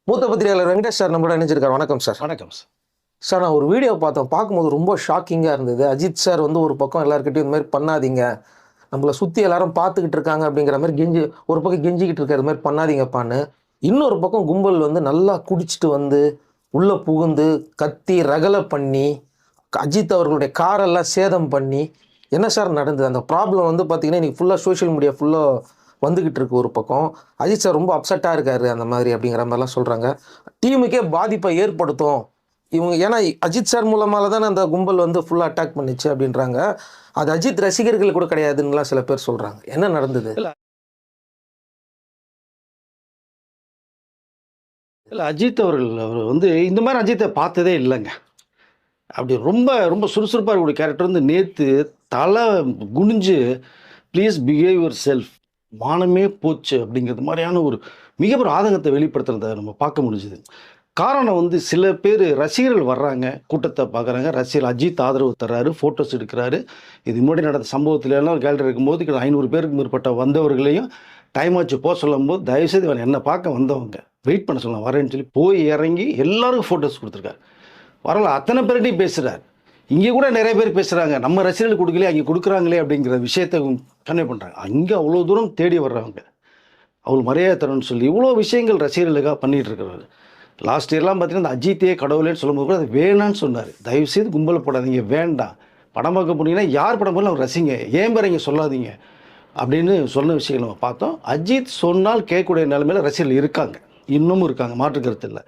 மூத்த பத்திரிகையாளர் வெங்கடேஷ் சார் நம்மளோட இணைஞ்சிருக்காரு. வணக்கம் சார். வணக்கம் சார். சார், நான் ஒரு வீடியோ பார்த்தேன். பார்க்கும்போது ரொம்ப ஷாக்கிங்காக இருந்தது. அஜித் சார் வந்து ஒரு பக்கம் எல்லாருக்கிட்டையும் இந்த மாதிரி பண்ணாதீங்க, நம்மளை சுற்றி எல்லாரும் பார்த்துக்கிட்டு இருக்காங்க அப்படிங்கிற மாதிரி ஒரு பக்கம் கெஞ்சிக்கிட்டு இருக்காரு, இது மாதிரி பண்ணாதீங்கப்பான்னு. இன்னொரு பக்கம் கும்பல் வந்து நல்லா குடிச்சிட்டு வந்து உள்ளே புகுந்து கத்தி ரகலை பண்ணி அஜித் அவர்களுடைய காரெல்லாம் சேதம் பண்ணி என்ன சார் நடந்தது? அந்த ப்ராப்ளம் வந்து பார்த்தீங்கன்னா இன்றைக்கி ஃபுல்லாக சோஷியல் மீடியா ஃபுல்லாக வந்துக்கிட்டு இருக்கு. ஒரு பக்கம் அஜித் சார் ரொம்ப அப்செட்டாக இருக்காரு அந்த மாதிரி அப்படிங்கிற மாதிரிலாம் சொல்கிறாங்க. டீமுக்கே பாதிப்பை ஏற்படுத்தும் இவங்க, ஏன்னா அஜித் சார் மூலமாக தானே அந்த கும்பல் வந்து ஃபுல்லாக அட்டாக் பண்ணிச்சு அப்படின்றாங்க. அது அஜித் ரசிகர்கள் கூட கிடையாதுன்னுலாம் சில பேர் சொல்கிறாங்க. என்ன நடந்தது? இல்லை, அஜித் அவர் வந்து இந்த மாதிரி அஜித்தை பார்த்ததே இல்லைங்க. அப்படி ரொம்ப ரொம்ப சுறுசுறுப்பாக இருக்கக்கூடிய கேரக்டர் வந்து நேற்று தலை குனிஞ்சு ப்ளீஸ் பிஹேவ் யுவர் செல்ஃப், மானமே போச்சு அப்படிங்கிறது மாதிரியான ஒரு மிகப்பெரிய ஆதங்கத்தை வெளிப்படுத்துறதை நம்ம பார்க்க முடிஞ்சுது. காரணம் வந்து சில பேர் ரசிகர்கள் வர்றாங்க, கூட்டத்தை பார்க்குறாங்க, ரசிகர் அஜித் ஆதரவு தர்றாரு, ஃபோட்டோஸ் எடுக்கிறாரு. இது முன்னாடி நடந்த சம்பவத்திலலாம் கேலரி இருக்கும்போது 500 பேருக்கு மேற்பட்ட வந்தவர்களையும் டைம் ஆச்சு போக சொல்லும்போது தயவுசெய்து இவன் என்னை பார்க்க வந்தவங்க வெயிட் பண்ண சொல்லலாம் வரேன்னு சொல்லி போய் இறங்கி எல்லாருக்கும் ஃபோட்டோஸ் கொடுத்துருக்காரு. வரல அத்தனை பேர்கிட்டையும் பேசுகிறார். இங்கே கூட நிறைய பேர் பேசுகிறாங்க, நம்ம ரசிகர்கள் கொடுக்கலையே அங்கே கொடுக்குறாங்களே அப்படிங்கிற விஷயத்தை கன்வே பண்ணுறாங்க. அங்கே அவ்வளோ தூரம் தேடி வர்றவங்க அவ்வளோ மரியாதை தரணும்னு சொல்லி இவ்வளோ விஷயங்கள் ரசிகர்களுக்காக பண்ணிகிட்டு இருக்கிறாரு. லாஸ்ட் இயர்லாம் பார்த்தீங்கன்னா அந்த அஜித்தே கடவுளேன்னு சொல்லும்போது கூட அது வேணான்னு சொன்னார். தயவுசெய்து கும்பலை போடாதீங்க, வேண்டாம், படம் பார்க்க போனீங்கன்னா யார் படம் போல அவர் ரசிங்க, ஏன் பேர் இங்கே சொல்லாதீங்க அப்படின்னு சொன்ன விஷயங்கள் நம்ம பார்த்தோம். அஜித் சொன்னால் கேட்கக்கூடிய நிலைமையில் ரசிகர்கள் இருக்காங்க, இன்னமும் இருக்காங்க, மாற்று கருத்து இல்லை.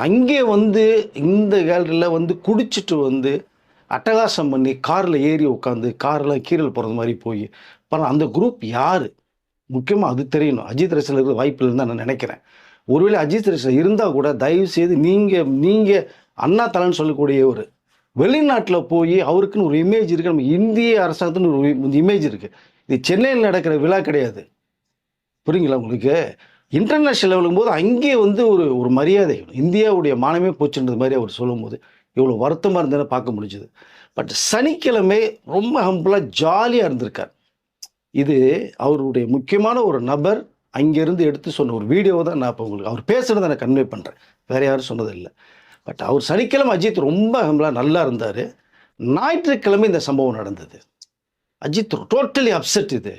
அங்கே வந்து இந்த கேலரியில் வந்து குடிச்சிட்டு வந்து அட்டகாசம் பண்ணி காரில் ஏறி உட்காந்து காரில் கீரல் போகிறது மாதிரி போய் அந்த குரூப் யார் முக்கியமாக அது தெரியணும். அஜித் ரசிகர்களுக்கு வாய்ப்பு இல்லைன்னு தான் நான் நினைக்கிறேன். ஒருவேளை அஜித் ரசிகர் இருந்தால் கூட தயவு செய்து நீங்கள் அண்ணா தலைன்னு சொல்லக்கூடிய ஒரு வெளிநாட்டில் போய் அவருக்குன்னு ஒரு இமேஜ் இருக்குது, நம்ம இந்திய அரசாங்கத்துன்னு ஒரு இமேஜ் இருக்குது. இது சென்னையில் நடக்கிற விழா கிடையாது, புரியுங்களா உங்களுக்கு? இன்டர்நேஷ்னல் லெவலுக்கும் போது அங்கே வந்து ஒரு மரியாதை, இந்தியாவுடைய மானமே போச்சுன்றது மாதிரி அவர் சொல்லும்போது இவ்வளோ வருத்தமாக இருந்ததுன்னு பார்க்க முடிஞ்சுது. பட் சனிக்கிழமை ரொம்ப ஹம்பிளாக ஜாலியாக இருந்திருக்கார். இது அவருடைய முக்கியமான ஒரு நபர் அங்கேருந்து எடுத்து சொன்ன ஒரு வீடியோவை தான் நான் இப்போ உங்களுக்கு அவர் பேசுகிறத நான் கன்வே பண்ணுறேன், வேறு யாரும் சொன்னதில்லை. பட் அவர் சனிக்கிழமை அஜித் ரொம்ப ஹம்பிளாக நல்லா இருந்தார். ஞாயிற்றுக்கிழமை இந்த சம்பவம் நடந்தது. Ajith totally upset. இது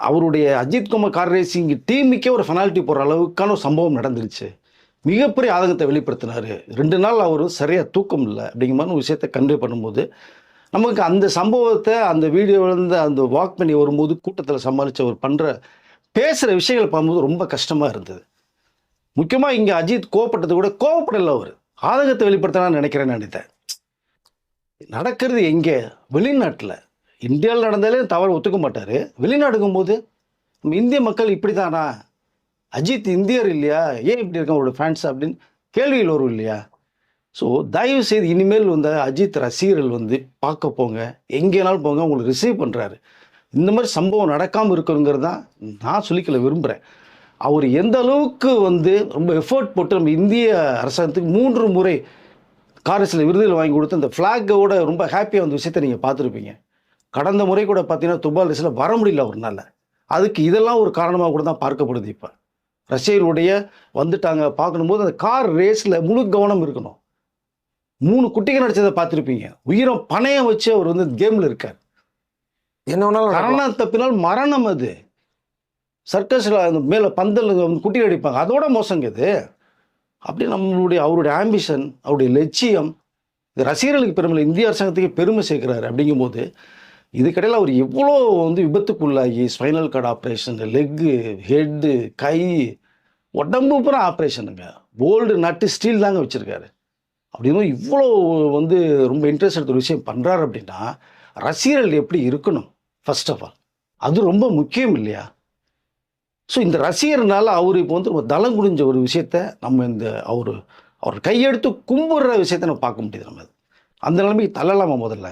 அவருடைய அஜித் குமார் கார் ரேசிங் டீமுக்கே ஒரு ஃபெனால்ட்டி போடுற அளவுக்கான ஒரு சம்பவம் நடந்துருச்சு. மிகப்பெரிய ஆதங்கத்தை வெளிப்படுத்தினார். 2 நாள் அவர் சரியாக தூக்கம் இல்லை அப்படிங்கிற மாதிரி ஒரு விஷயத்தை கன்வே பண்ணும்போது நமக்கு அந்த சம்பவத்தை அந்த வீடியோவிலேருந்து அந்த வாக் பண்ணி வரும்போது கூட்டத்தில் சமாளித்து அவர் பண்ணுற பேசுகிற விஷயங்களை பார்க்கும்போது ரொம்ப கஷ்டமாக இருந்தது. முக்கியமாக இங்கே அஜித் கோவப்பட்டது கூட கோவப்படலை, அவர் ஆதங்கத்தை வெளிப்படுத்தினான்னு நினைக்கிறேன்னு நினைத்தேன். நடக்கிறது எங்கே? வெளிநாட்டில். இந்தியாவில் நடந்தாலே தவறு ஒத்துக்க மாட்டார். வெளிநாடுக்கும் போது நம்ம இந்திய மக்கள் இப்படி தானா, அஜித் இந்தியர் இல்லையா, ஏன் இப்படி இருக்க அவரோட ஃபேன்ஸ் அப்படின்னு கேள்விகள் வரும் இல்லையா? ஸோ தயவு செய்து இனிமேல் வந்து அஜித் ரசிகர்கள் வந்து பார்க்க போங்க, எங்கேனாலும் போங்க, உங்களுக்கு ரிசீவ் பண்ணுறாரு. இந்த மாதிரி சம்பவம் நடக்காமல் இருக்குங்கிறது தான் நான் சொல்லிக்கல விரும்புகிறேன். அவர் எந்த அளவுக்கு வந்து ரொம்ப எஃபர்ட் போட்டு நம்ம இந்திய அரசாங்கத்துக்கு 3 முறை காரஸில் விருதுகள் வாங்கி கொடுத்து அந்த ஃப்ளாக்கோட ரொம்ப ஹாப்பியாக அந்த விஷயத்தை நீங்கள் பார்த்துருப்பீங்க. கடந்த முறை கூட பார்த்தீங்கன்னா துபாய் ரேஸில் வர முடியல அவர்னால. அதுக்கு இதெல்லாம் ஒரு காரணமாக கூட தான் பார்க்கப்படுது. இப்போ ரசிகர்களுடைய வந்துட்டாங்க பார்க்கணும்போது அந்த கார் ரேஸில் முழு கவனம் இருக்கணும். 3 குட்டிகள் நடிச்சதை பார்த்துருப்பீங்க. உயிரம் பணையம் வச்சு அவர் வந்து கேமில் இருக்கார். என்ன வேணாலும் மரணம் தப்பினால் மரணம். அது சர்க்கஸில் அந்த மேலே பந்தல் வந்து குட்டிகள் அடிப்பாங்க, அதோட மோசங்க இது. அப்படி அவருடைய ஆம்பிஷன், அவருடைய லட்சியம் இது ரசிகர்களுக்கு பெருமை, இந்திய அரசாங்கத்துக்கு பெருமை சேர்க்கிறாரு. அப்படிங்கும்போது இதுக்கடையில் அவர் எவ்வளோ வந்து விபத்துக்குள்ளாகி spinal cord operation, leg, head, கை, உடம்பு பூரா ஆப்ரேஷனுங்க, போல்டு நட்டு ஸ்டீல் தாங்க வச்சுருக்காரு. அப்படிங்கும்போது இவ்வளோ வந்து ரொம்ப இன்ட்ரெஸ்ட் எடுத்த ஒரு விஷயம் பண்ணுறாரு அப்படின்னா ரசிகர்கள் எப்படி இருக்கணும் ஃபர்ஸ்ட் ஆஃப் ஆல், அது ரொம்ப முக்கியம் இல்லையா? ஸோ இந்த ரசிகர்னால அவர் இப்போ வந்து ஒரு தளம் குடிஞ்ச ஒரு விஷயத்த நம்ம அவர் கையெடுத்து கும்பிடுற விஷயத்த நம்ம பார்க்க முடியுது. நம்ம அந்த நிலைமைக்கு தள்ளலாமா? முதல்ல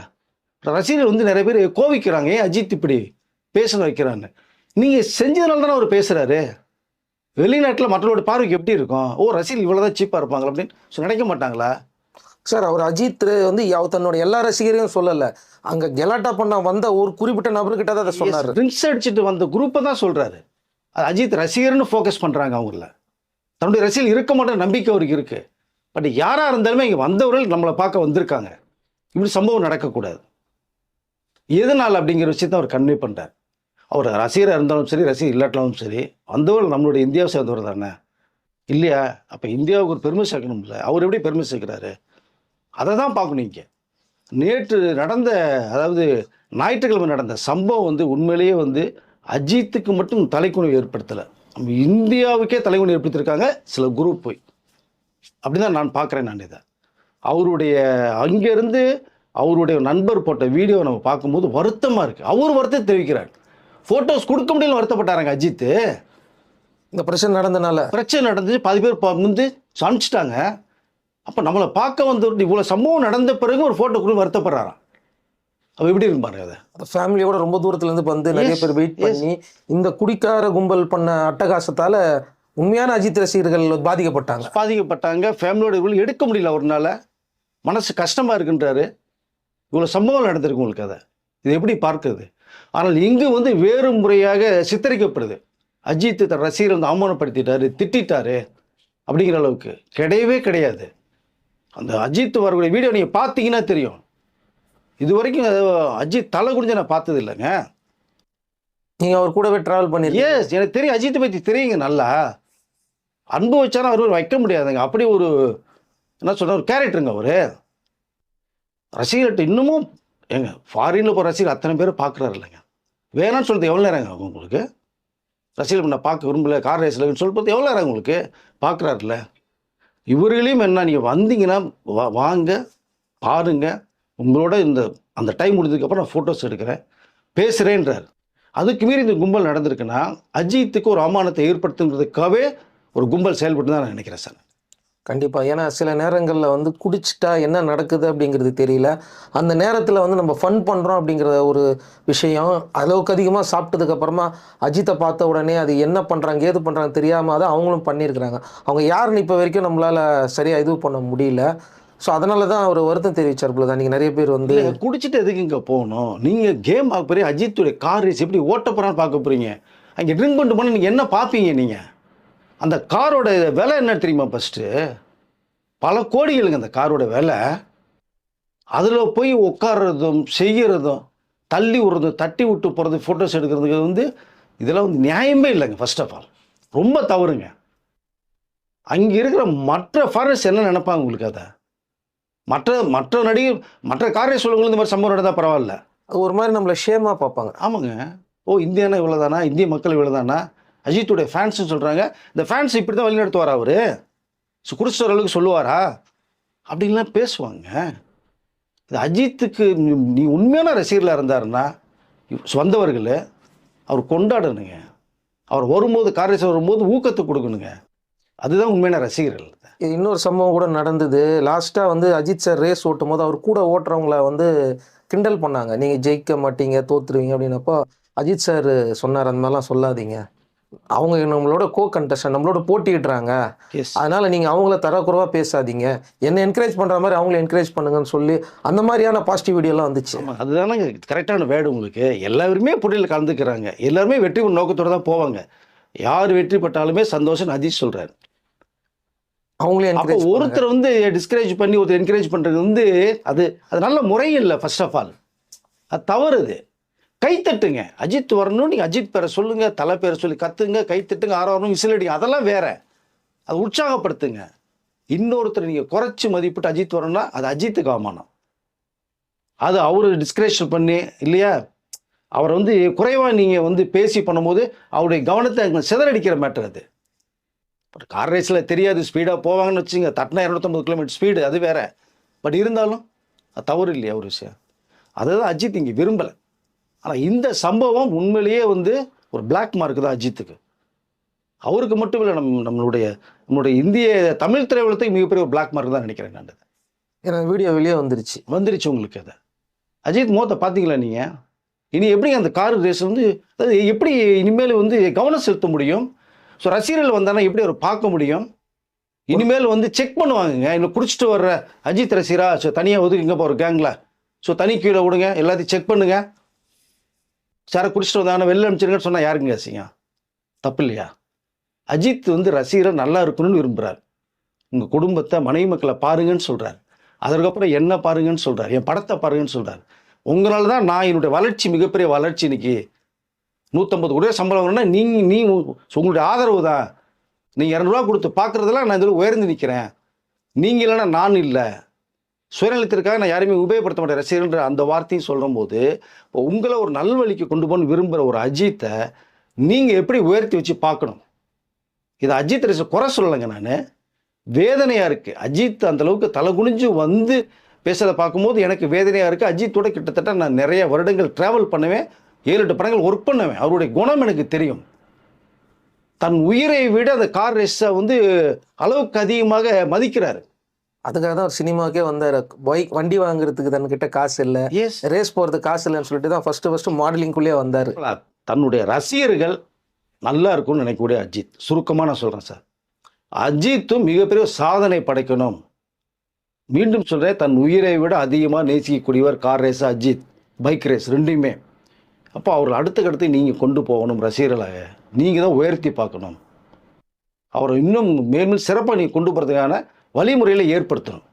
ரசிகர்கள் வந்து நிறைய பேர் கோவிக்கிறாங்க, ஏன் அஜித் இப்படி பேச வைக்கிறான்னு. நீங்கள் செஞ்சதுனால தானே அவர் பேசுகிறாரு. வெளிநாட்டில் மற்றவரோட பார்வைக்கு எப்படி இருக்கும்? ஓ, ரசிகர்கள் இவ்வளோதான் சீப்பாக இருப்பாங்க அப்படின்னு நினைக்க மாட்டாங்களா சார்? அவர் அஜித் வந்து தன்னோட எல்லா ரசிகரையும் சொல்லலை, அங்கே கெலாட்டா பண்ண வந்த ஒரு குறிப்பிட்ட நபர்கிட்ட தான் அதை சொன்னார். ட்ரிங்க்ஸ் அடிச்சுட்டு வந்த குரூப்பை தான் சொல்கிறாரு. அது அஜித் ரசிகர்னு ஃபோக்கஸ் பண்ணுறாங்க அவங்கள. தன்னுடைய ரசிகர்கள் இருக்க மாட்டேன் நம்பிக்கை அவருக்கு இருக்குது. பட் யாராக இருந்தாலுமே இங்கே வந்தவர்கள் நம்மளை பார்க்க வந்திருக்காங்க, இப்படி சம்பவம் நடக்கக்கூடாது. எதனால் அப்படிங்கிற விஷயத்தை அவர் கன்வே பண்ணுறார். அவர் ரசிகராக இருந்தாலும் சரி, ரசிகர் இல்லாட்டாலும் சரி, வந்தவர்கள் நம்மளுடைய இந்தியாவை சேர்ந்தவர் தானே இல்லையா? அப்போ இந்தியாவுக்கு ஒரு பெருமை சேர்க்கணும்ல. அவர் எப்படி பெருமை சேர்க்கிறாரு, அதை தான் பார்க்கணும். இங்கே நேற்று நடந்த, அதாவது ஞாயிற்றுக்கிழமை நடந்த சம்பவம் வந்து உண்மையிலேயே வந்து அஜித்துக்கு மட்டும் தலைக்குனிவு ஏற்படுத்தலை, நம்ம இந்தியாவுக்கே தலைக்குனிவு ஏற்படுத்தியிருக்காங்க சில குரூப் போய். அப்படிதான் நான் பார்க்குறேன். நான் இதை அவருடைய அங்கேருந்து அவருடைய நண்பர் போட்ட வீடியோவை நம்ம பார்க்கும்போது வருத்தமாக இருக்குது. அவர் வருத்தத்தை தெரிவிக்கிறார். ஃபோட்டோஸ் கொடுக்க முடியல வருத்தப்பட்டாராங்க அஜித்து. இந்த பிரச்சனை நடந்து பாதி பேர் வந்து சமைச்சிட்டாங்க. அப்போ நம்மளை பார்க்க வந்து இவ்வளோ சம்பவம் நடந்த பிறகு ஒரு ஃபோட்டோ கூட வருத்தப்படுறாராம். அப்போ எப்படி இருக்கு பாருங்க. அதை ஃபேமிலியோட ரொம்ப தூரத்துலேருந்து வந்து நிறைய பேர் வெயிட் பண்ணி இந்த குடிக்கார கும்பல் பண்ண அட்டகாசத்தால் உண்மையான அஜித் ரசிகர்கள் பாதிக்கப்பட்டாங்க. ஃபேமிலியோட இவ்வளோ எடுக்க முடியல அவர்னால, மனசு கஷ்டமாக இருக்குன்றாரு. இவ்வளோ சம்பவம் நடந்திருக்கு உங்களுக்கு. அதை இது எப்படி பார்க்குறது? ஆனால் இங்கு வந்து வேறு முறையாக சித்தரிக்கப்படுது. அஜித் தன் ரசிகரை வந்து அவமானப்படுத்திட்டாரு, திட்டாரு அப்படிங்கிற அளவுக்கு கிடையவே கிடையாது. அந்த அஜித் வரக்கூடிய வீடியோ நீங்கள் பார்த்தீங்கன்னா தெரியும். இது வரைக்கும் அஜித் தலை குடிஞ்சு நான் பார்த்தது இல்லைங்க. நீங்கள் அவர் கூடவே ட்ராவல் பண்ணி எனக்கு தெரியும், அஜித்தை பற்றி தெரியுங்க நல்லா. அன்பு வச்சாலும் அவர் வைக்க முடியாதுங்க. அப்படி ஒரு என்ன சொல்ற ஒரு கேரக்டருங்க அவர். ரசிகர்கிட்ட இன்னமும் ஏங்க ஃபாரினில் போகிற ரசிகர் அத்தனை பேர் பார்க்குறாரு இல்லைங்க. வேணான்னு சொல்கிறது எவ்வளோ நேரங்க ஆகும் உங்களுக்கு? ரசிகர்கள் நான் பார்க்க விரும்பல, கார் ரேஸில் சொல்கிறது எவ்வளோ நேரம் உங்களுக்கு பார்க்குறாருல்ல. இவர்களையும் என்ன, நீங்கள் வந்தீங்கன்னா வாங்க பாருங்க, உங்களோட அந்த டைம் முடிஞ்சதுக்கப்புறம் நான் ஃபோட்டோஸ் எடுக்கிறேன் பேசுகிறேன்றார். அதுக்கு மீறி இந்த கும்பல் நடந்திருக்குன்னா அஜித்துக்கு ஒரு அவமானத்தை ஏற்படுத்துங்கிறதுக்காகவே ஒரு கும்பல் செயல்பட்டு தான் நான் நினைக்கிறேன் சார். கண்டிப்பாக. ஏன்னா சில நேரங்களில் வந்து குடிச்சிட்டா என்ன நடக்குது அப்படிங்கிறது தெரியல. அந்த நேரத்தில் வந்து நம்ம ஃபன் பண்ணுறோம் அப்படிங்கிற ஒரு விஷயம், அளவுக்கு அதிகமாக சாப்பிட்டதுக்கப்புறமா அஜித்தை பார்த்த உடனே அது என்ன பண்ணுறாங்க ஏது பண்ணுறாங்க தெரியாமல் தான் அவங்களும் பண்ணியிருக்கிறாங்க. அவங்க யாருன்னு இப்போ வரைக்கும் நம்மளால் சரியாக இது பண்ண முடியல. ஸோ அதனால தான் அவர் வருத்தம் தெரிவித்தார் போல தான். நீங்கள் நிறைய பேர் வந்து குடிச்சிட்டு எதுக்கு இங்கே போகணும், நீங்கள் கேம் பார்க்க போகிறீங்க, அஜித்துடைய கார் ரேஸ் எப்படி ஓட்ட போகிறான்னு பார்க்க போகிறீங்க. அங்கே ட்ரிங்க் பண்ணிட்டு போனால் நீங்கள் என்ன பார்ப்பீங்க? நீங்கள் அந்த காரோட விலை என்ன தெரியுமா? ஃபஸ்ட்டு பல கோடிகளுங்க அந்த காரோட விலை. அதில் போய் உட்கார்றதும் செய்கிறதும் தள்ளி விடுறதும் தட்டி விட்டு போகிறது ஃபோட்டோஸ் எடுக்கிறதுக்கு வந்து இதெல்லாம் வந்து நியாயமே இல்லைங்க. ஃபர்ஸ்ட் ஆஃப் ஆல் ரொம்ப தவறுங்க. அங்கே இருக்கிற மற்ற ஃபாரினர்ஸ் என்ன நினைப்பாங்க உங்களுக்கு? அதை மற்ற நடிகர் மற்ற காரை சொல்லுங்கள் இந்த மாதிரி சம்பவம் நடந்தால் பரவாயில்ல, ஒரு மாதிரி நம்மளை ஷேமாக பார்ப்பாங்க. ஆமாங்க. ஓ இந்தியானா இவ்வளோதானா, இந்திய மக்கள் இவ்வளோதானா, அஜித்துடைய ஃபேன்ஸ்னு சொல்கிறாங்க. இந்த ஃபேன்ஸ் இப்படி தான் வழிநடத்துவாரா அவர்? குடிச்சிட்ட அளவுக்கு சொல்லுவாரா அப்படின்லாம் பேசுவாங்க. இது அஜித்துக்கு நீ உண்மையான ரசிகர்களாக இருந்தாருன்னா வந்தவர்கள் அவர் கொண்டாடணுங்க. அவர் வரும்போது காரேசர் வரும்போது ஊக்கத்தை கொடுக்கணுங்க. அதுதான் உண்மையான ரசிகர்கள். இன்னொரு சம்பவம் கூட நடந்தது. லாஸ்ட்டாக வந்து அஜித் சார் ரேஸ் ஓட்டும் போது அவர் கூட ஓட்டுறவங்கள வந்து கிண்டல் பண்ணாங்க. நீங்கள் ஜெயிக்க மாட்டீங்க, தோத்துருவீங்க அப்படின்னப்போ அஜித் சார் சொன்னார், அந்த மாதிரிலாம் சொல்லாதீங்க, அவங்க நம்மளோட கண்டஸ்டன்ட் நம்மளோட போட்டிடுறாங்க, அதனால நீங்கள் அவங்கள தரக்குறைவாக பேசாதீங்க, என்னை என்கரேஜ் பண்ணுற மாதிரி அவங்கள என்கரேஜ் பண்ணுங்கன்னு சொல்லி அந்த மாதிரியான பாசிட்டிவ் வீடியோலாம் வந்துச்சு. அதுதானே கரெக்டான வேர்டு. உங்களுக்கு எல்லாருமே போட்டியில் கலந்துக்கிறாங்க, எல்லாருமே வெற்றி நோக்கத்தோடு தான் போவாங்க. யார் வெற்றி பெற்றாலுமே சந்தோஷம் அஜித் சொல்கிறார். அவங்களே ஒருத்தர் வந்து டிஸ்கரேஜ் பண்ணி ஒருத்தர் என்கரேஜ் பண்ணுறது வந்து அது நல்ல முறை இல்லை. ஃபர்ஸ்ட் ஆஃப் ஆல் அது தவறுது. கைத்தட்டுங்க, அஜித் வரணும், நீங்கள் அஜித் பேரை சொல்லுங்கள், தலை பேரை சொல்லி கத்துங்க, கைத்தட்டுங்க, ஆறாவணும், விசிலடிங்க, அதெல்லாம் வேற. அது உற்சாகப்படுத்துங்க. இன்னொருத்தர் நீங்கள் குறைச்சி மதிப்பிட்டு அஜித் வரணும்னா அது அஜித்துக்கு அவமானம். அது அவர் டிஸ்கரேஷன் பண்ணி இல்லையா, அவரை வந்து குறைவாக நீங்கள் வந்து பேசி பண்ணும்போது அவருடைய கவனத்தை சிதறடிக்கிற மேட்டர் அது. கார் ரேஸில் தெரியாது, ஸ்பீடாக போவாங்கன்னு வச்சுங்க, தட்டினா 250 கிலோமீட்டர் ஸ்பீடு, அது வேற. பட் இருந்தாலும் அது தவறு இல்லையா ஒரு விஷயம். அதுதான் அஜித் இங்கே விரும்பலை. ஆனால் இந்த சம்பவம் உண்மையிலேயே வந்து ஒரு பிளாக் மார்க் தான் அஜித்துக்கு. அவருக்கு மட்டும் இல்லை, நம்மளுடைய இந்திய தமிழ் திரையுலகத்துக்கு மிகப்பெரிய ஒரு பிளாக் மார்க் தான் நினைக்கிறேன் நான். ஏன்னா வீடியோ வெளியே வந்துருச்சு உங்களுக்கு. அதை அஜித் முகத்தை பார்த்தீங்களா நீங்கள்? இனி எப்படி அந்த கார் ரேஸ் வந்து அதாவது எப்படி இனிமேல் வந்து கவனம் செலுத்த முடியும்? ஸோ ரசிகர்கள் வந்தானா எப்படி அவர் பார்க்க முடியும்? இனிமேல் வந்து செக் பண்ணுவாங்கங்க. இன்னும் குடிச்சிட்டு வர்ற அஜித் ரசிகரா, ஸோ தனியாக ஒதுக்குங்க ஒரு கேங்கில், ஸோ தனி கீழே விடுங்க, எல்லாத்தையும் செக் பண்ணுங்க. சாரை குடிச்சிட்டு வந்தாங்கன்னா வெளில அனுப்பிச்சிருங்கன்னு சொன்னால் யாருங்க அசிங்கம்? தப்பு இல்லையா? அஜித் வந்து ரசிகர்கள் நல்லா இருக்கணும்னு விரும்புகிறார். உங்கள் குடும்பத்தை மனைவி மக்களை பாருங்கன்னு சொல்கிறார். அதற்கப்புறம் என்ன பாருங்கன்னு சொல்கிறார், என் படத்தை பாருங்கன்னு சொல்கிறார். உங்களால தான் நான் என்னுடைய வளர்ச்சி, மிகப்பெரிய வளர்ச்சி. இன்னைக்கு 150 கோடி சம்பளம் வரணும்னா நீ உங்களுடைய ஆதரவு தான். நீங்கள் 200 கொடுத்து பார்க்குறதெல்லாம் நான் இதில் உயர்ந்து நிற்கிறேன். நீங்கள் இல்லைன்னா நான் இல்லை. சுயநலத்திற்காக நான் யாரையுமே உபயோகப்படுத்த மாட்டேன் ரசிகர்ன்ற அந்த வார்த்தையும் சொல்லும் போது, இப்போ உங்களை ஒரு நல்வழிக்கு கொண்டு போகணும்னு விரும்புகிற ஒரு அஜித்தை நீங்கள் எப்படி உயர்த்தி வச்சு பார்க்கணும்? இதை அஜித் ரசிகர் குறை சொல்லலைங்க. நான் வேதனையாக இருக்குது. அஜித் அந்தளவுக்கு தலை குனிஞ்சு வந்து பேசுகிறத பார்க்கும்போது எனக்கு வேதனையாக இருக்குது. அஜித்தோட கிட்டத்தட்ட நான் நிறைய வருடங்கள் ட்ராவல் பண்ணுவேன், 7-8 படங்கள் ஒர்க் பண்ணுவேன். அவருடைய குணம் எனக்கு தெரியும். தன் உயிரை விட அந்த கார் ரேஸை வந்து அளவுக்கு அதிகமாக மதிக்கிறாரு. அதுக்காக தான் ஒரு சினிமாவுக்கே வந்தார். வண்டி வாங்குறதுக்கு தன்கிட்ட காசு இல்லை, எஸ், ரேஸ் போகிறதுக்கு காசு இல்லைன்னு சொல்லிட்டு தான் ஃபஸ்ட்டு மாடலிங்குள்ளேயே வந்தார். தன்னுடைய ரசிகர்கள் நல்லா இருக்கும்னு நினைக்கக்கூடிய அஜித், சுருக்கமாக நான் சொல்கிறேன் சார், அஜித்தும் மிகப்பெரிய சாதனை படைக்கணும். மீண்டும் சொல்கிறேன், தன் உயிரை விட அதிகமாக நேசிக்கக்கூடியவர் car race, Ajith bike race ரெண்டுமே. அப்போ அவர் அடுத்தடுத்து நீங்கள் கொண்டு போகணும். ரசிகர்களாக நீங்கள் தான் உயர்த்தி பார்க்கணும். அவரை இன்னும் மேலும் சிறப்பாக நீங்கள் கொண்டு போகிறதுக்கான வழிமுறையில் ஏற்படுத்தணும்.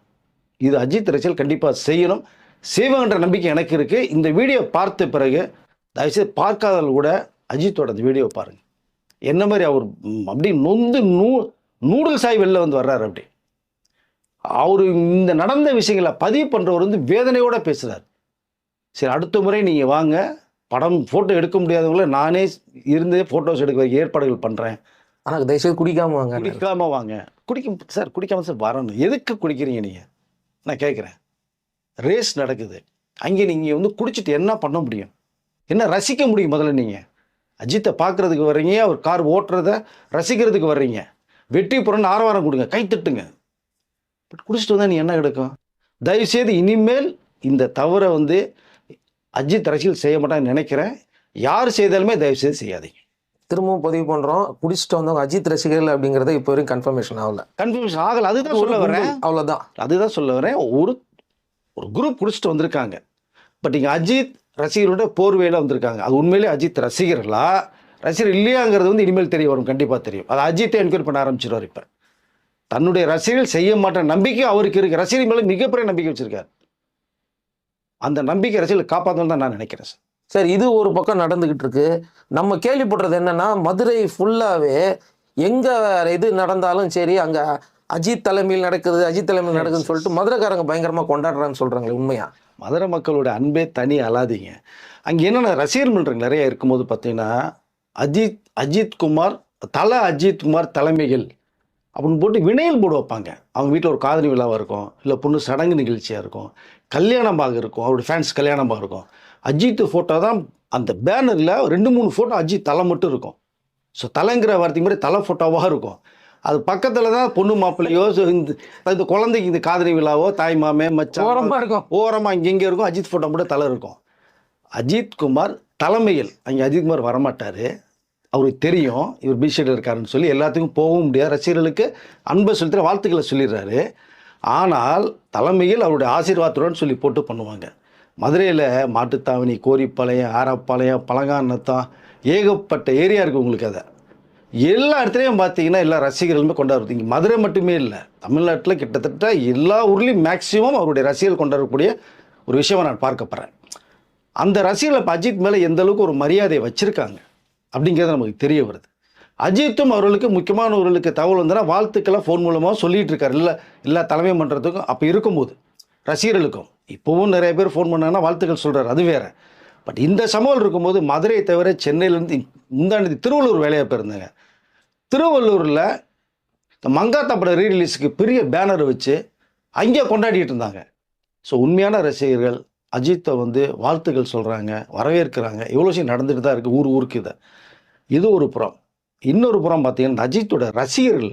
இது அஜித் ரசிகர்கள் கண்டிப்பாக செய்யணும். செய்வாங்கன்ற நம்பிக்கை எனக்கு இருக்குது. இந்த வீடியோ பார்த்த பிறகு தயவுசெய்து பார்க்காதவர்கள் கூட அஜித்தோட அந்த வீடியோ பாருங்கள். என்ன மாதிரி அவர் அப்படி நொந்து நூடுல்ஸ் ஆகி வெளில வந்து வர்றாரு. அப்படி அவர் இந்த நடந்த விஷயங்களை பதிவு பண்ணுறவர் வந்து வேதனையோடு பேசுகிறார். சரி, அடுத்த முறை நீங்கள் வாங்க, படம் ஃபோட்டோ எடுக்க முடியாதவங்கள நானே இருந்து ஃபோட்டோஸ் எடுக்க ஏற்பாடுகள் பண்ணுறேன். ஆனால் தயவுசெய்து குடிக்காமல் வாங்க. குடிக்காமல் வாங்க. சார் குடிக்காமல் சார் வரணும். எதுக்கு குடிக்கிறீங்க நீங்கள்? நான் கேட்குறேன். ரேஸ் நடக்குது, அங்கே நீங்கள் வந்து குடிச்சிட்டு என்ன பண்ண முடியும்? என்ன ரசிக்க முடியும்? முதல்ல நீங்கள் அஜித்தை பார்க்குறதுக்கு வர்றீங்க, அவர் கார் ஓட்டுறத ரசிக்கிறதுக்கு வர்றீங்க, வெற்றி புறன்னு ஆரவாரம் கொடுங்க, கைத்தட்டுங்க. பட் குடிச்சிட்டு வந்தால் நீ என்ன கிடைக்கும்? தயவுசெய்து இனிமேல் இந்த தவறை வந்து அஜித் ரசிகர்கள் செய்ய மாட்டான்னு நினைக்கிறேன். யார் செய்தாலுமே தயவுசெய்து செய்யாதீங்க. திரும்பவும் பதிவு பண்ணுறோம், குடிச்சிட்டு வந்தவங்க அஜித் ரசிகர்கள் அப்படிங்கிறத இப்போ வரைக்கும் கன்ஃபர்மேஷன் ஆகலை. அதுதான் சொல்ல வரேன். அவ்வளோதான், அதுதான் சொல்ல வரேன். ஒரு குரூப் குடிச்சிட்டு வந்திருக்காங்க. பட் இங்கே அஜித் ரசிகர்களோட போர்வையில் வந்திருக்காங்க. அது உண்மையிலே அஜித் ரசிகர்களா ரசிகர் இல்லையாங்கிறது வந்து இனிமேல் தெரிய வரும், கண்டிப்பாக தெரியும். அது அஜித்தை என்கொயரி பண்ண ஆரம்பிச்சிருவார். இப்போ தன்னுடைய ரசிகர்கள் செய்ய மாட்ட நம்பிக்கை அவருக்கு இருக்கு. ரசிகர் மேலே மிகப்பெரிய நம்பிக்கை வச்சிருக்காரு. அந்த நம்பிக்கை ரசிகர்கள் காப்பாற்றணும் தான் நான் நினைக்கிறேன் சார். சார், இது ஒரு பக்கம் நடந்துக்கிட்டு இருக்கு. நம்ம கேள்விப்படுறது என்னன்னா, மதுரை ஃபுல்லாகவே எங்கே இது நடந்தாலும் சரி, அங்கே அஜித் தலைமையில் நடக்குது, அஜித் தலைமையில் நடக்குதுன்னு சொல்லிட்டு மதுரைக்காரங்க பயங்கரமாக கொண்டாடுறான்னு சொல்கிறாங்களே, உண்மையா? மதுரை மக்களோட அன்பே தனி, அலாதீங்க. அங்கே என்னென்ன ரசிகர் மன்றங்கள் நிறைய இருக்கும்போது பார்த்தீங்கன்னா, அஜித் குமார் அஜித் குமார் தலைமைகள் அப்படின்னு போட்டு வினையில் போர்டு வைப்பாங்க. அவங்க வீட்டில் ஒரு காதலி விழாவாக இருக்கும், இல்லை பொண்ணு சடங்கு நிகழ்ச்சியாக இருக்கும், கல்யாணமாக இருக்கும், அவருடைய ஃபேன்ஸ் கல்யாணமாக இருக்கும். அஜித் ஃபோட்டோ தான் அந்த பேனரில் 2-3 ஃபோட்டோ அஜித் தலை மட்டும் இருக்கும். ஸோ தலைங்கிற வார்த்தை மாதிரி தலை ஃபோட்டோவாக இருக்கும். அது பக்கத்தில் தான் பொண்ணு மாப்பிள்ளையோ இந்த குழந்தைக்கு இந்த காதலி விழாவோ தாய் மாமே மச்சான் ஓரமாக இருக்கும், ஓரமாக இங்கே இருக்கும். அஜித் ஃபோட்டோ மட்டும் தலை இருக்கும். அஜித் குமார் தலைமையில் அங்கே அஜித் குமார் வரமாட்டார். அவருக்கு தெரியும் இவர் பிஷேட் இருக்காருன்னு சொல்லி எல்லாத்துக்கும் போகவும் முடியாது. ரசிகர்களுக்கு அன்பை செலுத்துகிற வாழ்த்துக்களை சொல்லிடுறாரு. ஆனால் தலைமையில் அவருடைய ஆசீர்வாதத்துடன் சொல்லி போட்டு பண்ணுவாங்க. மதுரையில் மாட்டுத்தாவணி, கோரிப்பாளையம், ஆரப்பாளையம், பழங்காநத்தம், ஏகப்பட்ட ஏரியா இருக்குது உங்களுக்கு. அதை எல்லா இடத்துலையும் பார்த்தீங்கன்னா எல்லா ரசிகர்களுமே கொண்டாடுறது. இங்கே மதுரை மட்டுமே இல்லை, தமிழ்நாட்டில் கிட்டத்தட்ட எல்லா ஊர்லேயும் மேக்சிமம் அவருடைய ரசிகர்கள் கொண்டாடக்கூடிய ஒரு விஷயமாக நான் பார்க்கப்படுறேன். அந்த ரசிகர்கள் இப்போ அஜித் மேலே எந்த அளவுக்கு ஒரு மரியாதையை வச்சுருக்காங்க அப்படிங்கிறது நமக்கு தெரிய வருது. அஜித்தும் அவர்களுக்கு முக்கியமானவர்களுக்கு தகவல் வந்தனா வாழ்த்துக்களை ஃபோன் மூலமாக சொல்லிகிட்டு இருக்காரு. எல்லா தலைமை மன்றத்துக்கும் அப்போ இருக்கும்போது ரசிகர்களுக்கும் இப்போவும் நிறைய பேர் ஃபோன் பண்ணாங்கன்னா வாழ்த்துக்கள் சொல்கிறார், அது வேறு. பட் இந்த சம்பவம் இருக்கும்போது மதுரையை தவிர சென்னையிலேருந்து முந்தாண்டி திருவள்ளூர் வேலையாக போயிருந்தாங்க. திருவள்ளூரில் இந்த மங்காத்தா பட ரீரிலீஸுக்கு பெரிய பேனர் வச்சு அங்கே கொண்டாடிட்டு இருந்தாங்க. ஸோ உண்மையான ரசிகர்கள் அஜித்தை வந்து வாழ்த்துக்கள் சொல்கிறாங்க, வரவேற்கிறாங்க. எவ்வளோ விஷயம் நடந்துட்டு தான் இருக்குது ஊருக்கு. இது ஒரு புறம். இன்னொரு புறம் பார்த்தீங்கன்னா அஜித்தோட ரசிகர்கள்,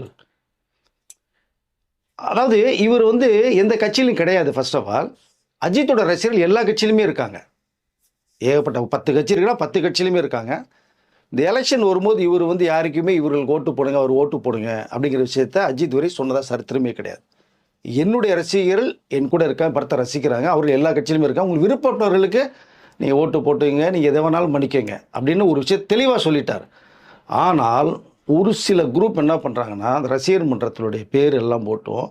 அதாவது இவர் வந்து எந்த கட்சியிலும் கிடையாது. ஃபர்ஸ்ட் ஆஃப் ஆல் அஜித்தோட ரசிகர்கள் எல்லா கட்சியிலுமே இருக்காங்க. ஏகப்பட்ட 10 கட்சி இருக்குன்னா 10 கட்சியிலுமே இருக்காங்க. இந்த எலெக்ஷன் வரும்போது இவர் வந்து யாருக்குமே இவர்களுக்கு ஓட்டு போடுங்க, அவர் ஓட்டு போடுங்க அப்படிங்கிற விஷயத்த அஜித் வரை சொன்னதாக சரித்திரமே கிடையாது. என்னுடைய ரசிகர்கள் என் கூட இருக்காங்க, படத்தை ரசிக்கிறாங்க, அவர்கள் எல்லா கட்சியிலுமே இருக்காங்க, உங்களுக்கு விருப்பப்பட்டவர்களுக்கு நீங்கள் ஓட்டு போட்டுங்க, நீங்கள் எதை வேணாலும் மன்னிக்கங்க அப்படின்னு ஒரு விஷயம் தெளிவாக சொல்லிட்டார். ஆனால் ஒரு சில குரூப் என்ன பண்ணுறாங்கன்னா, அந்த ரசிகர் மன்றத்தினுடைய பேர் எல்லாம் போட்டும்,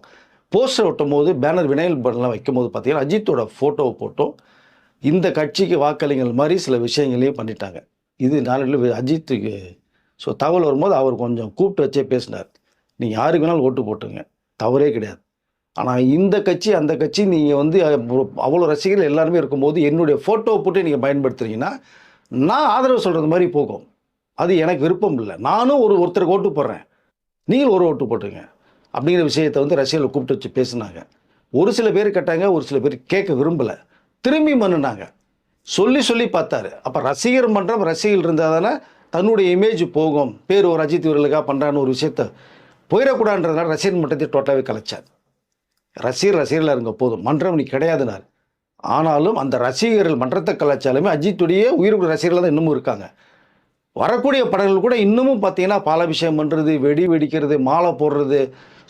போஸ்டர் ஒட்டும் போது பேனர் வினைல் போர்டெலாம் வைக்கும்போது பார்த்தீங்கன்னா, அஜித்தோட ஃபோட்டோவை போட்டும், இந்த கட்சிக்கு வாக்களிங்கள் மாதிரி சில விஷயங்களையும் பண்ணிட்டாங்க. இது நாளடைவில் அஜித்துக்கு தகவல் வரும்போது அவர் கொஞ்சம் கூப்பிட்டு வச்சே பேசினார். நீங்கள் யாருக்கு வேணாலும் ஓட்டு போட்டுங்க, தவறே கிடையாது. ஆனால் இந்த கட்சி அந்த கட்சி நீங்கள் வந்து அவ்வளோ ரசிகர்கள் எல்லாருமே இருக்கும்போது என்னுடைய ஃபோட்டோவை போட்டு நீங்கள் பயன்படுத்துறீங்கன்னா, நான் ஆதரவு சொல்கிறது மாதிரி போகும். அது எனக்கு விருப்பம் இல்லை. நானும் ஒருத்தருக்கு ஓட்டு போடுறேன், நீங்கள் ஒரு ஓட்டு போட்டுங்க அப்படிங்கிற விஷயத்தை வந்து ரசிகர்களை கூப்பிட்டு வச்சு பேசினாங்க. ஒரு சில பேர் கேட்டாங்க, ஒரு சில பேர் கேட்க விரும்பலை, திரும்பி மன்னுனாங்க. சொல்லி பார்த்தாரு. அப்போ ரசிகர் மன்றம் ரசிகர்கள் இருந்தால் தானே தன்னுடைய இமேஜ் போகும். பேர் ஒரு அஜித் இவர்களுக்காக பண்ணுறான்னு ஒரு விஷயத்தை போயிடக்கூடாதுன்றதுனால ரசிகர் மன்றத்தை டோட்டலாகவே கலைச்சார். ரசிகர்களாக இருங்க போதும், மன்றம் நீ கிடையாதுனார். ஆனாலும் அந்த ரசிகர்கள் மன்றத்தை கலாச்சாரமே அஜித்துடைய உயிருக்கு ரசிகர்கள் தான் இன்னமும் இருக்காங்க. வரக்கூடிய படங்கள் கூட இன்னமும் பார்த்தீங்கன்னா பாலாபிஷேகம் பண்ணுறது, வெடி வெடிக்கிறது, மாலை போடுறது,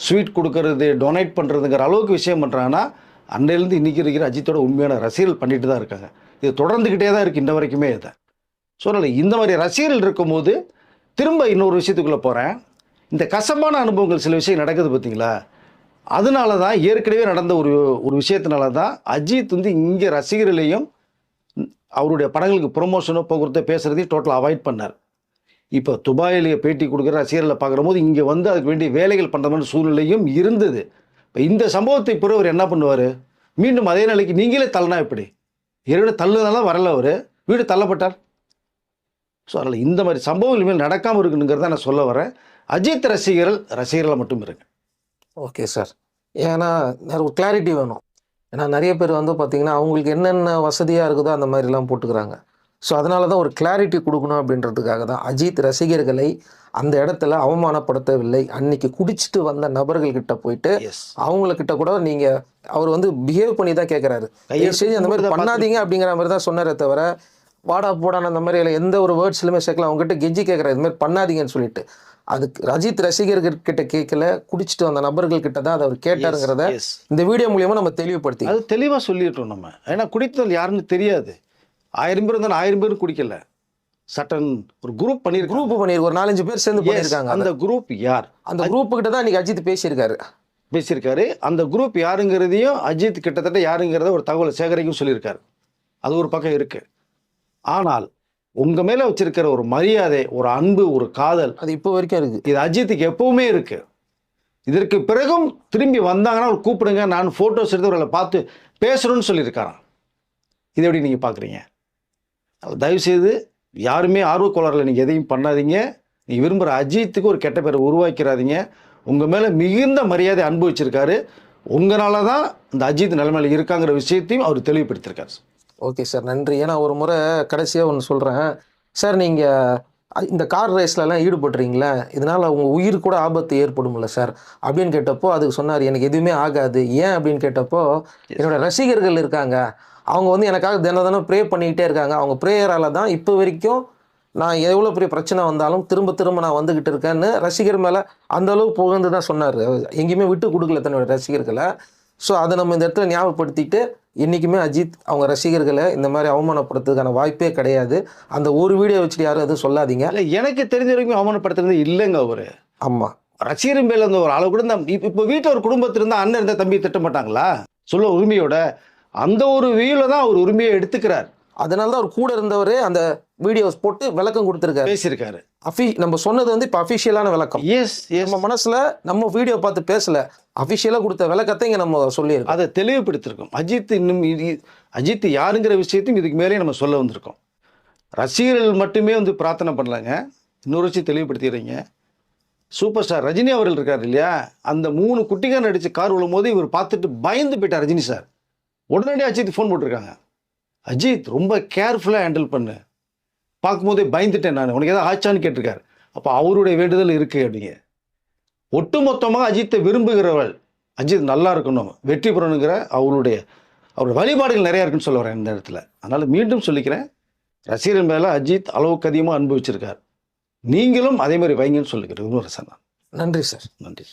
ஸ்வீட் கொடுக்கறது, டொனேட் பண்ணுறதுங்கிற அளவுக்கு விஷயம் பண்ணுறாங்கன்னா, அன்னையிலேருந்து இன்றைக்கி இருக்கிற அஜித்தோட உண்மையான ரசிகர்கள் பண்ணிட்டு தான் இருக்காங்க. இது தொடர்ந்துக்கிட்டே தான் இருக்குது இன்ன வரைக்குமே. இதை சொல்லலை. இந்த மாதிரி ரசிகர்கள் இருக்கும்போது திரும்ப இன்னொரு விஷயத்துக்குள்ளே போகிறேன். இந்த கசப்பான அனுபவங்கள் சில விஷயம் நடக்குது பார்த்தீங்களா, அதனால தான் ஏற்கனவே நடந்த ஒரு விஷயத்தினால தான் அஜித் வந்து இங்கே ரசிகர்களையும் அவருடைய படங்களுக்கு ப்ரொமோஷனோ போக்குவரத்தோ பேசுகிறதையும் டோட்டலாக அவாய்ட் பண்ணார். இப்போ துபாயிலேயே பேட்டி கொடுக்குற ரசிகர்களை பார்க்கும்போது இங்கே வந்து அதுக்கு வேண்டிய வேலைகள் பண்ணுற மாதிரி சூழ்நிலையும் இருந்தது. இப்போ இந்த சம்பவத்தை பிறகு அவர் என்ன பண்ணுவார், மீண்டும் அதே நிலைக்கு நீங்களே தள்ளனா எப்படி? ஏற்கனவே தள்ளுனால வரல, அவர் வீடு தள்ளப்பட்டார். ஸோ அதனால் இந்த மாதிரி சம்பவங்கள் இனிமேல் நடக்காமல் இருக்குங்கிறத நான் சொல்ல வரேன். அஜித் ரசிகர்கள் மட்டும் இருக்கு. Okay sir. ஏன்னா ஒரு கிளாரிட்டி வேணும். ஏன்னா நிறைய பேர் வந்து பார்த்தீங்கன்னா அவங்களுக்கு என்னென்ன வசதியாக இருக்குதோ அந்த மாதிரிலாம் போட்டுக்கிறாங்க. ஸோ அதனால தான் ஒரு கிளாரிட்டி கொடுக்கணும் அப்படின்றதுக்காக தான் அஜித் ரசிகர்களை அந்த இடத்துல அவமானப்படுத்தவில்லை. அன்னைக்கு குடிச்சிட்டு வந்த நபர்கள்கிட்ட போயிட்டு அவங்கக்கிட்ட கூட நீங்கள் அவர் வந்து பிஹேவ் பண்ணி தான் கேட்குறாரு. தயவுசெய்து அந்த மாதிரி பண்ணாதீங்க அப்படிங்கிற மாதிரி தான் சொன்னாரே தவிர வாடா போடான அந்த மாதிரி எந்த ஒரு வேர்ட்ஸ்லையுமே சேர்க்கல. அவங்ககிட்ட கெஞ்சி கேட்குறாரு இது மாதிரி பண்ணாதீங்கன்னு சொல்லிட்டு. அதுக்கு அஜித் ரசிகர்கள்கிட்ட கேட்கல, குடிச்சிட்டு வந்த நபர்கள்கிட்ட தான் அதை அவர் கேட்டாருங்கிறத இந்த வீடியோ மூலியமாக நம்ம தெளிவுபடுத்தி அது தெளிவாக சொல்லிட்டோம் நம்ம. ஏன்னா குடித்தல் யாருன்னு தெரியாது. 1000 பேர் இருந்தாலும் 1000 பேரும் குடிக்கல. சட்டன் ஒரு குரூப் பண்ணியிருக்கு, ஒரு 4-5 பேர் சேர்ந்து பண்ணியிருக்காங்க. அந்த குரூப் யார்? அந்த குரூப்பு கிட்ட தான் இன்னைக்கு அஜித் பேசியிருக்காரு. அந்த குரூப் யாருங்கிறதையும் அஜித் கிட்டத்தட்ட யாருங்கிறத ஒரு தகவலை சேகரிக்கும் சொல்லியிருக்காரு. அது ஒரு பக்கம் இருக்கு. ஆனால் உங்க மேல வச்சிருக்கிற ஒரு மரியாதை, ஒரு அன்பு, ஒரு காதல், அது இப்போ வரைக்கும் இருக்கு. இது அஜித்துக்கு எப்பவுமே இருக்கு. இதற்கு பிறகும் திரும்பி வந்தாங்கன்னா ஒரு கூப்பிடுங்க, நான் போட்டோஸ் எடுத்து அவர்களை பார்த்து பேசணும்னு சொல்லியிருக்காராம். இதை எப்படி நீங்க பாக்குறீங்க? தயவுசெய்து யாருமே ஆர்வக்கோளாறுல நீங்க எதையும் பண்ணாதீங்க. நீங்க விரும்புகிற அஜித்துக்கு ஒரு கெட்ட பேரை உருவாக்கிறாதீங்க. உங்க மேல மிகுந்த மரியாதை அன்பு வச்சிருக்காரு. உங்களால தான் இந்த அஜித் நிலைமையில இருக்காங்கிற விஷயத்தையும் அவர் தெளிவுபடுத்தியிருக்காரு. ஓகே சார், நன்றி. ஏன்னா ஒரு முறை கடைசியாக ஒன்று சொல்கிறேன் சார், நீங்கள் இந்த கார் ரேஸ்லலாம் ஈடுபடுறீங்களே, இதனால் உங்கள் உயிர் கூட ஆபத்து ஏற்படும்ல சார் அப்படின்னு கேட்டப்போ அதுக்கு சொன்னார் எனக்கு எதுவுமே ஆகாது. ஏன் அப்படின்னு கேட்டப்போ என்னோடய ரசிகர்கள் இருக்காங்க, அவங்க வந்து எனக்காக தினம் ப்ரே பண்ணிக்கிட்டே இருக்காங்க. அவங்க ப்ரேயரால் தான் இப்போ வரைக்கும் நான் எவ்வளோ பெரிய பிரச்சனை வந்தாலும் திரும்ப நான் வந்துக்கிட்டு இருக்கேன்னு ரசிகர் மேலே அந்தளவு புகழ்ந்து தான் சொன்னார். எங்கேயுமே விட்டு கொடுக்கல தன்னோட ரசிகர்களை. ஸோ அதை நம்ம இந்த இடத்துல ஞாபகப்படுத்திட்டு என்றைக்குமே அஜித் அவங்க ரசிகர்களை இந்த மாதிரி அவமானப்படுத்துறதுக்கான வாய்ப்பே கிடையாது. அந்த ஒரு வீடியோ வச்சுட்டு யாரும் எதுவும் சொல்லாதீங்க. இல்லை, எனக்கு தெரிஞ்ச வரைக்கும் அவமானப்படுத்துறது இல்லைங்க அவர். ஆமாம், ரசிகர் மேலே இருந்த ஒரு அளவு கூட இப்போ வீட்டில் ஒரு குடும்பத்தில் இருந்தால் அண்ணன் இருந்தால் தம்பி திட்ட மாட்டாங்களா? சொல்ல உரிமையோட அந்த ஒரு வியூவில் தான் அவர் உரிமையை எடுத்துக்கிறார். அதனால தான் அவர் கூட இருந்தவர் அந்த வீடியோஸ் போட்டு விளக்கம் கொடுத்துருக்காரு, பேசியிருக்காரு. நம்ம சொன்னது வந்து இப்போ அஃபிஷியலான விளக்கம். எஸ், நம்ம மனசில் நம்ம வீடியோ பார்த்து பேசலை, அஃபிஷியலாக கொடுத்த விளக்கத்தை இங்கே நம்ம சொல்லியிருக்கோம். அதை தெளிவுபடுத்திருக்கோம். அஜித் யாருங்கிற விஷயத்தையும் இதுக்கு மேலே நம்ம சொல்ல வந்திருக்கோம். ரசிகர்கள் மட்டுமே வந்து பிரார்த்தனை பண்ணலாங்க. இன்னொரு விஷயம் தெளிவுபடுத்திடுறீங்க. சூப்பர் ஸ்டார் ரஜினி அவர்கள் இருக்கார் இல்லையா, அந்த 3 குட்டிகள் நடித்து கார் விழும்போது இவர் பார்த்துட்டு பயந்து போயிட்டார் ரஜினி சார். உடனடியாக அஜித் ஃபோன் போட்டிருக்காங்க, அஜித் ரொம்ப கேர்ஃபுல்லாக ஹேண்டில் பண்ணு, பார்க்கும்போதே பயந்துட்டேன் நான், உனக்கு எதாவது ஆச்சான்னு கேட்டிருக்காரு. அப்போ அவருடைய வேண்டுதல் இருக்குது அப்படிங்க. ஒட்டுமொத்தமாக அஜித்தை விரும்புகிறவள் அஜித் நல்லா இருக்கணும், வெற்றி பெறணுங்கிற அவருடைய வழிபாடுகள் நிறையா இருக்குன்னு சொல்ல வரேன் இந்த இடத்துல. அதனால் மீண்டும் சொல்லிக்கிறேன், ரசிகர்கள் மேலே அஜித் அளவுக்கு அதிகமாக அனுபவிச்சிருக்கார். நீங்களும் அதே மாதிரி வைங்கன்னு சொல்லிக்கிறேன். இன்னொரு சார், நன்றி சார். நன்றி.